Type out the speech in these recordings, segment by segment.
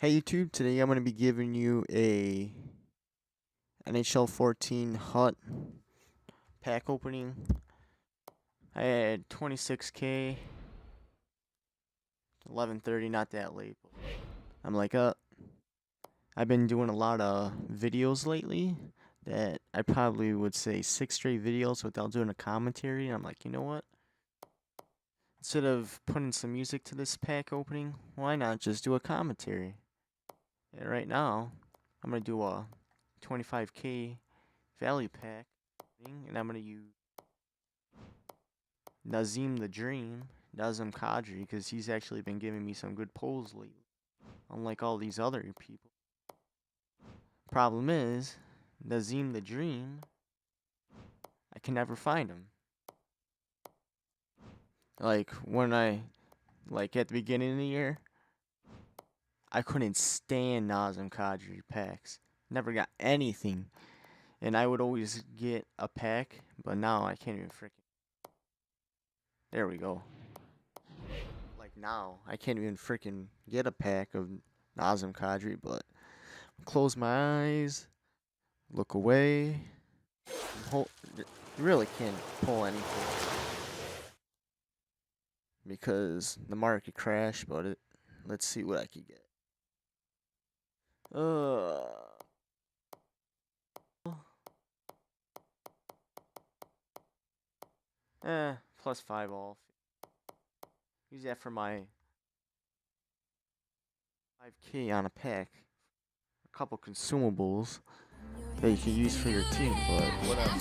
Hey YouTube, today I'm going to be giving you a NHL 14 HUT pack opening. I had 26k, 11:30, not that late. I'm like, I've been doing a lot of videos lately that I probably would say 6 straight videos without doing a commentary. And I'm like, you know what? Instead of putting some music to this pack opening, why not just do a commentary? And right now, I'm going to do a 25k value pack, and I'm going to use Nazem the Dream, Nazem Kadri, because he's actually been giving me some good pulls lately, unlike all these other people. Problem is, Nazem the Dream, I can never find him. Like, at the beginning of the year, I couldn't stand Nazem Kadri packs. Never got anything. And I would always get a pack, but now I can't even freaking. There we go. Like now, I can't even freaking get a pack of Nazem Kadri, but close my eyes, look away. You really can't pull anything because the market crashed, but let's see what I can get. +5 off. Use that for my 5k on a pack. A couple consumables that you can use for your team, but whatever.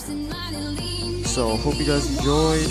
So, hope you guys enjoyed.